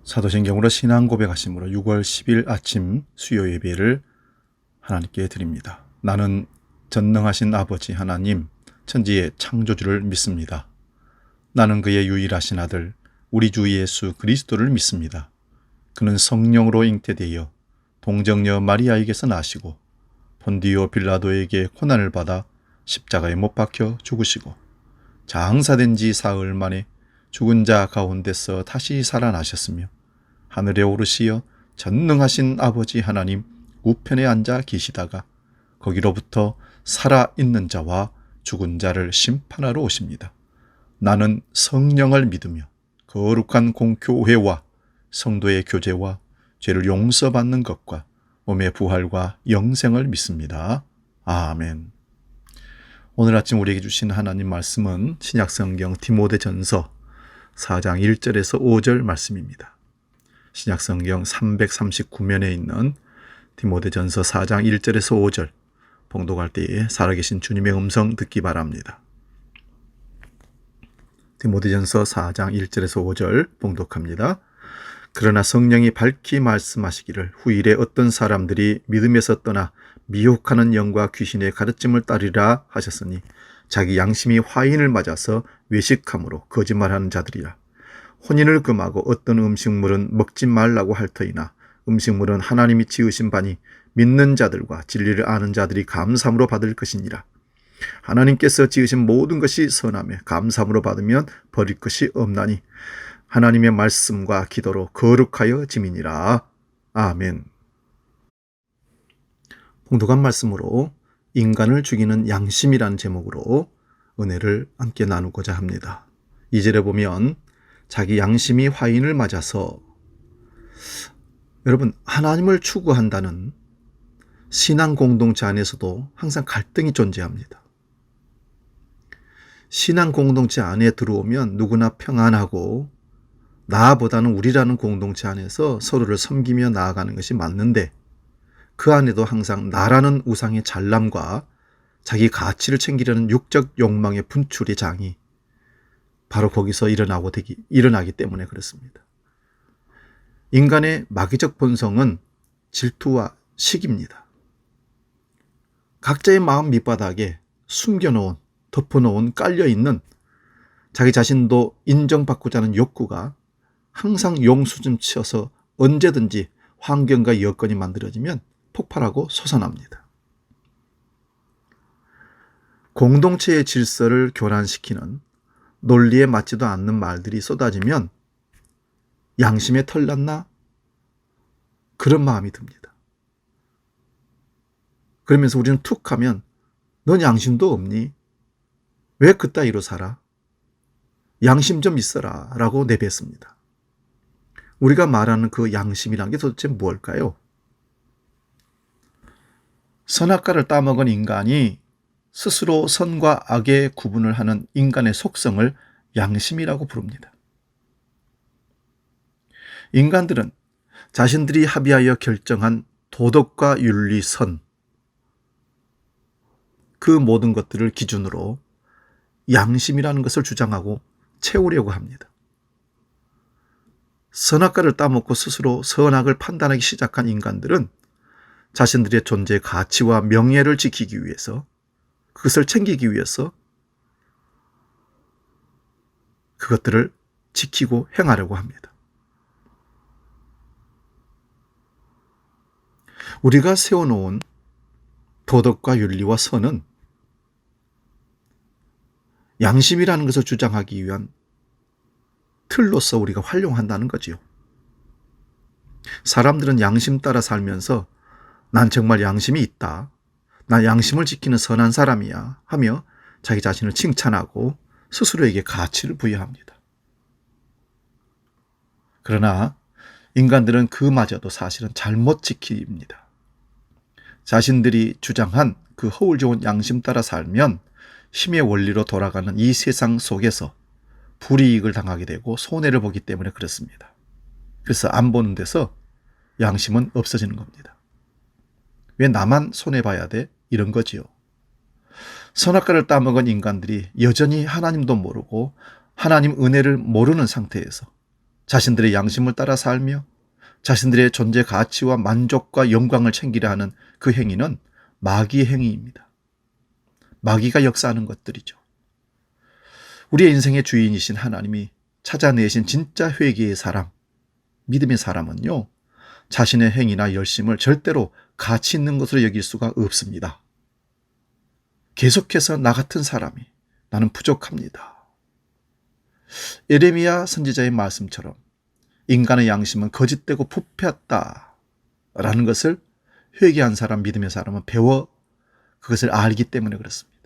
사도신경으로 신앙 고백하심으로 6월 10일 아침 수요 예배를 하나님께 드립니다. 나는 전능하신 아버지 하나님, 천지의 창조주를 믿습니다. 나는 그의 유일하신 아들, 우리 주 예수 그리스도를 믿습니다. 그는 성령으로 잉태되어 동정녀 마리아에게서 나시고 본디오 빌라도에게 고난을 받아 십자가에 못 박혀 죽으시고 장사된 지 사흘 만에 죽은 자 가운데서 다시 살아나셨으며 하늘에 오르시어 전능하신 아버지 하나님 우편에 앉아 계시다가 거기로부터 살아있는 자와 죽은 자를 심판하러 오십니다. 나는 성령을 믿으며 거룩한 공교회와 성도의 교제와 죄를 용서받는 것과 몸의 부활과 영생을 믿습니다. 아멘. 오늘 아침 우리에게 주신 하나님 말씀은 신약성경 디모데전서 4장 1절에서 5절 말씀입니다. 신약성경 339면에 있는 디모데전서 4장 1절에서 5절 봉독할 때에 살아계신 주님의 음성 듣기 바랍니다. 디모데전서 4장 1절에서 5절 봉독합니다. 그러나 성령이 밝히 말씀하시기를 후일에 어떤 사람들이 믿음에서 떠나 미혹하는 영과 귀신의 가르침을 따르리라 하셨으니 자기 양심이 화인을 맞아서 외식함으로 거짓말하는 자들이라. 혼인을 금하고 어떤 음식물은 먹지 말라고 할 터이나 음식물은 하나님이 지으신 바니 믿는 자들과 진리를 아는 자들이 감사함으로 받을 것이니라. 하나님께서 지으신 모든 것이 선하며 감사함으로 받으면 버릴 것이 없나니 하나님의 말씀과 기도로 거룩하여 지민이라. 아멘. 봉독한 말씀으로 인간을 죽이는 양심이라는 제목으로 은혜를 함께 나누고자 합니다. 2절에 보면 자기 양심이 화인을 맞아서, 여러분, 하나님을 추구한다는 신앙 공동체 안에서도 항상 갈등이 존재합니다. 신앙 공동체 안에 들어오면 누구나 평안하고 나보다는 우리라는 공동체 안에서 서로를 섬기며 나아가는 것이 맞는데 그 안에도 항상 나라는 우상의 잘남과 자기 가치를 챙기려는 육적 욕망의 분출의 장이 바로 거기서 일어나기 때문에 그렇습니다. 인간의 마귀적 본성은 질투와 시기입니다. 각자의 마음 밑바닥에 숨겨놓은, 덮어놓은, 깔려있는 자기 자신도 인정받고자 하는 욕구가 항상 용수좀 치어서 언제든지 환경과 여건이 만들어지면 폭발하고 솟아납니다. 공동체의 질서를 교란시키는 논리에 맞지도 않는 말들이 쏟아지면 양심에 털났나? 그런 마음이 듭니다. 그러면서 우리는 툭 하면 넌 양심도 없니? 왜 그따위로 살아? 양심 좀 있어라 라고 내뱉습니다. 우리가 말하는 그 양심이란 게 도대체 뭘까요? 선악과를 따먹은 인간이 스스로 선과 악의 구분을 하는 인간의 속성을 양심이라고 부릅니다. 인간들은 자신들이 합의하여 결정한 도덕과 윤리, 선, 그 모든 것들을 기준으로 양심이라는 것을 주장하고 채우려고 합니다. 선악과를 따먹고 스스로 선악을 판단하기 시작한 인간들은 자신들의 존재의 가치와 명예를 지키기 위해서, 그것을 챙기기 위해서 그것들을 지키고 행하려고 합니다. 우리가 세워놓은 도덕과 윤리와 선은 양심이라는 것을 주장하기 위한 틀로서 우리가 활용한다는 거지요. 사람들은 양심 따라 살면서 난 정말 양심이 있다, 난 양심을 지키는 선한 사람이야 하며 자기 자신을 칭찬하고 스스로에게 가치를 부여합니다. 그러나 인간들은 그마저도 사실은 잘못 지킵니다. 자신들이 주장한 그 허울 좋은 양심 따라 살면 힘의 원리로 돌아가는 이 세상 속에서 불이익을 당하게 되고 손해를 보기 때문에 그렇습니다. 그래서 안 보는 데서 양심은 없어지는 겁니다. 왜 나만 손해봐야 돼? 이런 거지요. 선악과를 따먹은 인간들이 여전히 하나님도 모르고 하나님 은혜를 모르는 상태에서 자신들의 양심을 따라 살며 자신들의 존재 가치와 만족과 영광을 챙기려 하는 그 행위는 마귀의 행위입니다. 마귀가 역사하는 것들이죠. 우리의 인생의 주인이신 하나님이 찾아내신 진짜 회개의 사람, 믿음의 사람은요, 자신의 행위나 열심을 절대로 가치 있는 것으로 여길 수가 없습니다. 계속해서 나 같은 사람이 나는 부족합니다. 예레미야 선지자의 말씀처럼 인간의 양심은 거짓되고 부패했다라는 것을 회개한 사람, 믿음의 사람은 배워 그것을 알기 때문에 그렇습니다.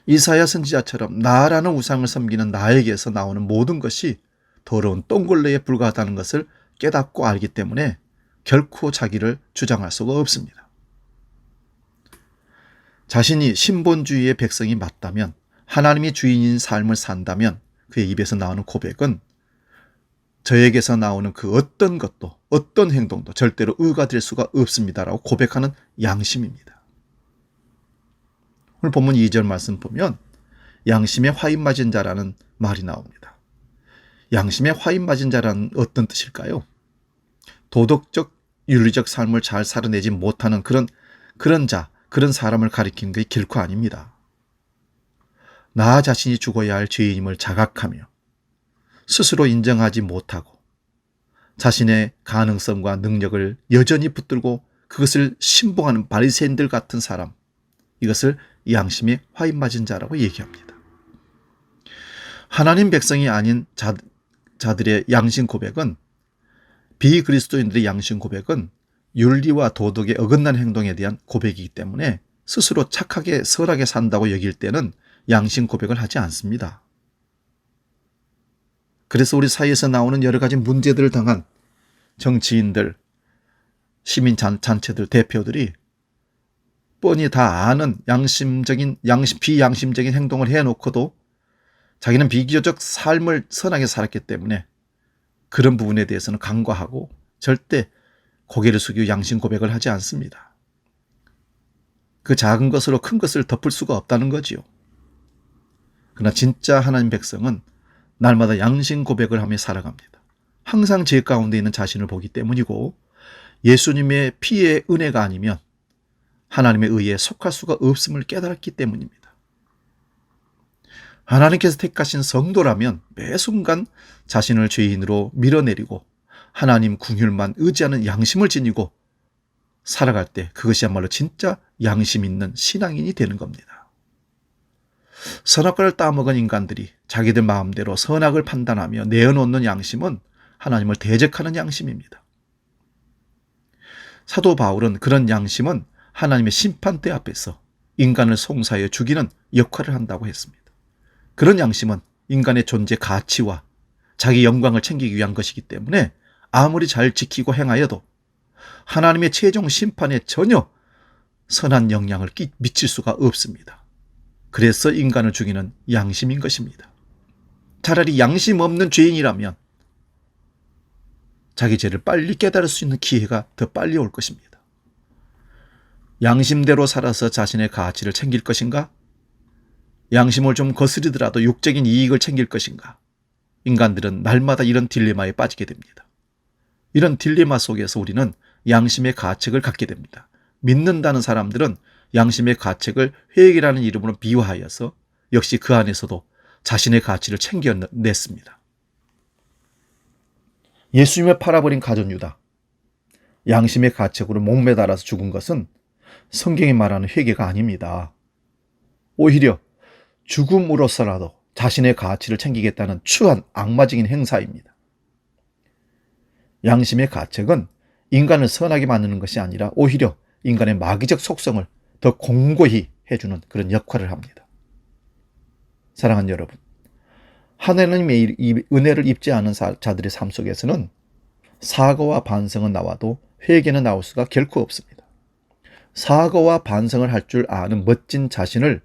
이사야 선지자처럼 나라는 우상을 섬기는 나에게서 나오는 모든 것이 더러운 똥걸레에 불과하다는 것을 깨닫고 알기 때문에 결코 자기를 주장할 수가 없습니다. 자신이 신본주의의 백성이 맞다면, 하나님이 주인인 삶을 산다면 그의 입에서 나오는 고백은 저에게서 나오는 그 어떤 것도 어떤 행동도 절대로 의가 될 수가 없습니다라고 고백하는 양심입니다. 오늘 본문 2절 말씀 보면 양심에 화인 맞은 자라는 말이 나옵니다. 양심에 화인 맞은 자라는 어떤 뜻일까요? 도덕적, 윤리적 삶을 잘 살아내지 못하는 그런 자, 그런 사람을 가리키는 게 결코 아닙니다. 나 자신이 죽어야 할 죄인임을 자각하며 스스로 인정하지 못하고 자신의 가능성과 능력을 여전히 붙들고 그것을 신봉하는 바리새인들 같은 사람, 이것을 양심에 화인 맞은 자라고 얘기합니다. 하나님 백성이 아닌 자들의 양심 고백은, 비그리스도인들의 양심 고백은 윤리와 도덕에 어긋난 행동에 대한 고백이기 때문에 스스로 착하게 선하게 산다고 여길 때는 양심 고백을 하지 않습니다. 그래서 우리 사이에서 나오는 여러 가지 문제들을 당한 정치인들, 시민단체들, 대표들이 뻔히 다 아는 비양심적인 행동을 해놓고도 자기는 비교적 삶을 선하게 살았기 때문에 그런 부분에 대해서는 간과하고 절대 고개를 숙이고 양심 고백을 하지 않습니다. 그 작은 것으로 큰 것을 덮을 수가 없다는 거지요. 그러나 진짜 하나님 백성은 날마다 양심 고백을 하며 살아갑니다. 항상 죄 가운데 있는 자신을 보기 때문이고, 예수님의 피의 은혜가 아니면 하나님의 의에 속할 수가 없음을 깨달았기 때문입니다. 하나님께서 택하신 성도라면 매 순간 자신을 죄인으로 밀어내리고 하나님 긍휼만 의지하는 양심을 지니고 살아갈 때 그것이야말로 진짜 양심 있는 신앙인이 되는 겁니다. 선악과를 따먹은 인간들이 자기들 마음대로 선악을 판단하며 내어놓는 양심은 하나님을 대적하는 양심입니다. 사도 바울은 그런 양심은 하나님의 심판대 앞에서 인간을 송사하여 죽이는 역할을 한다고 했습니다. 그런 양심은 인간의 존재 가치와 자기 영광을 챙기기 위한 것이기 때문에 아무리 잘 지키고 행하여도 하나님의 최종 심판에 전혀 선한 영향을 미칠 수가 없습니다. 그래서 인간을 죽이는 양심인 것입니다. 차라리 양심 없는 죄인이라면 자기 죄를 빨리 깨달을 수 있는 기회가 더 빨리 올 것입니다. 양심대로 살아서 자신의 가치를 챙길 것인가? 양심을 좀 거스르더라도 육적인 이익을 챙길 것인가? 인간들은 날마다 이런 딜레마에 빠지게 됩니다. 이런 딜레마 속에서 우리는 양심의 가책을 갖게 됩니다. 믿는다는 사람들은 양심의 가책을 회개라는 이름으로 비유하여서 역시 그 안에서도 자신의 가치를 챙겨냈습니다. 예수님을 팔아버린 가룟 유다, 양심의 가책으로 목매달아서 죽은 것은 성경이 말하는 회개가 아닙니다. 오히려 죽음으로서라도 자신의 가치를 챙기겠다는 추한 악마적인 행사입니다. 양심의 가책은 인간을 선하게 만드는 것이 아니라 오히려 인간의 마귀적 속성을 더 공고히 해주는 그런 역할을 합니다. 사랑하는 여러분, 하나님의 은혜를 입지 않은 자들의 삶 속에서는 사과와 반성은 나와도 회개는 나올 수가 결코 없습니다. 사과와 반성을 할 줄 아는 멋진 자신을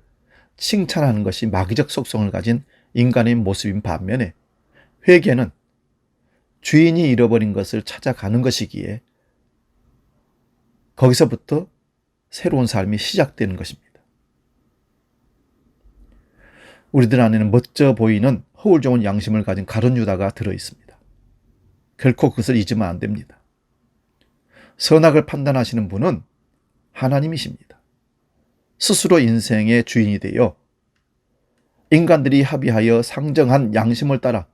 칭찬하는 것이 마귀적 속성을 가진 인간의 모습인 반면에, 회개는 주인이 잃어버린 것을 찾아가는 것이기에 거기서부터 새로운 삶이 시작되는 것입니다. 우리들 안에는 멋져 보이는 허울 좋은 양심을 가진 가룟 유다가 들어 있습니다. 결코 그것을 잊으면 안 됩니다. 선악을 판단하시는 분은 하나님이십니다. 스스로 인생의 주인이 되어 인간들이 합의하여 상정한 양심을 따라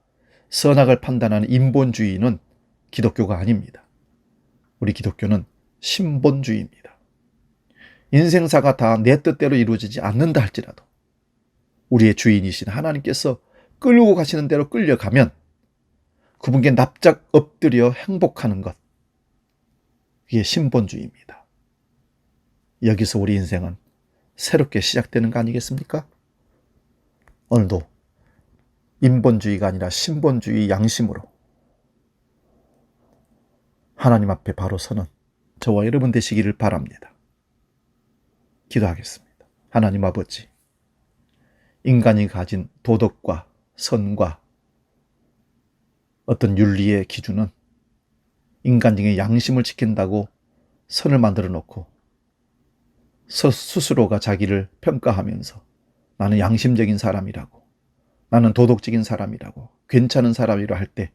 선악을 판단하는 인본주의는 기독교가 아닙니다. 우리 기독교는 신본주의입니다. 인생사가 다 내 뜻대로 이루어지지 않는다 할지라도 우리의 주인이신 하나님께서 끌고 가시는 대로 끌려가면 그분께 납작 엎드려 행복하는 것, 이게 신본주의입니다. 여기서 우리 인생은 새롭게 시작되는 거 아니겠습니까? 오늘도 인본주의가 아니라 신본주의 양심으로 하나님 앞에 바로 서는 저와 여러분 되시기를 바랍니다. 기도하겠습니다. 하나님 아버지, 인간이 가진 도덕과 선과 어떤 윤리의 기준은 인간적인 양심을 지킨다고 선을 만들어 놓고 스스로가 자기를 평가하면서 나는 양심적인 사람이라고, 나는 도덕적인 사람이라고, 괜찮은 사람이라 할 때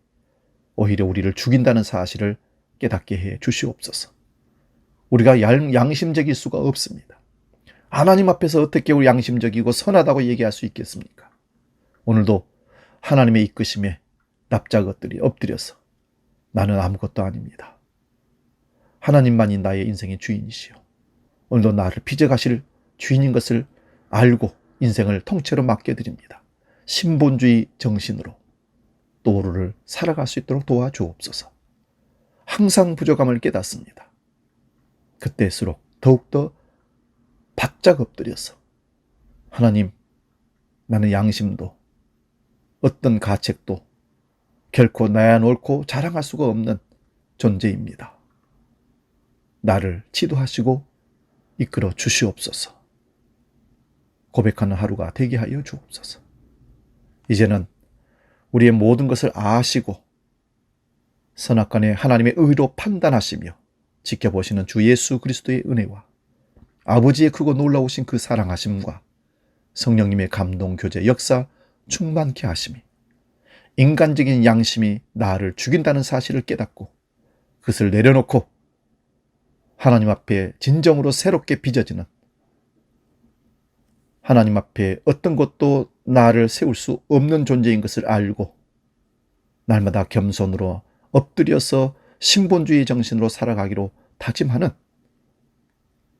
오히려 우리를 죽인다는 사실을 깨닫게 해 주시옵소서. 우리가 양심적일 수가 없습니다. 하나님 앞에서 어떻게 우리 양심적이고 선하다고 얘기할 수 있겠습니까? 오늘도 하나님의 이끄심에 납작 엎드려서 나는 아무것도 아닙니다. 하나님만이 나의 인생의 주인이시오. 오늘도 나를 빚어가실 주인인 것을 알고 인생을 통째로 맡겨드립니다. 신본주의 정신으로 도로를 살아갈 수 있도록 도와주옵소서. 항상 부족함을 깨닫습니다. 그때일수록 더욱더 바짝 엎드려서 하나님, 나는 양심도 어떤 가책도 결코 나야 옳고 자랑할 수가 없는 존재입니다. 나를 지도하시고 이끌어 주시옵소서. 고백하는 하루가 되게 하여 주옵소서. 이제는 우리의 모든 것을 아시고 선악간에 하나님의 의로 판단하시며 지켜보시는 주 예수 그리스도의 은혜와 아버지의 크고 놀라우신 그 사랑하심과 성령님의 감동, 교제, 역사 충만케 하심이 인간적인 양심이 나를 죽인다는 사실을 깨닫고 그것을 내려놓고 하나님 앞에 진정으로 새롭게 빚어지는, 하나님 앞에 어떤 것도 나를 세울 수 없는 존재인 것을 알고 날마다 겸손으로 엎드려서 신본주의 정신으로 살아가기로 다짐하는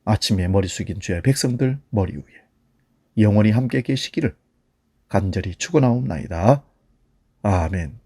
아침에 머리 숙인 주의 백성들 머리 위에 영원히 함께 계시기를 간절히 축원하옵나이다. 아멘.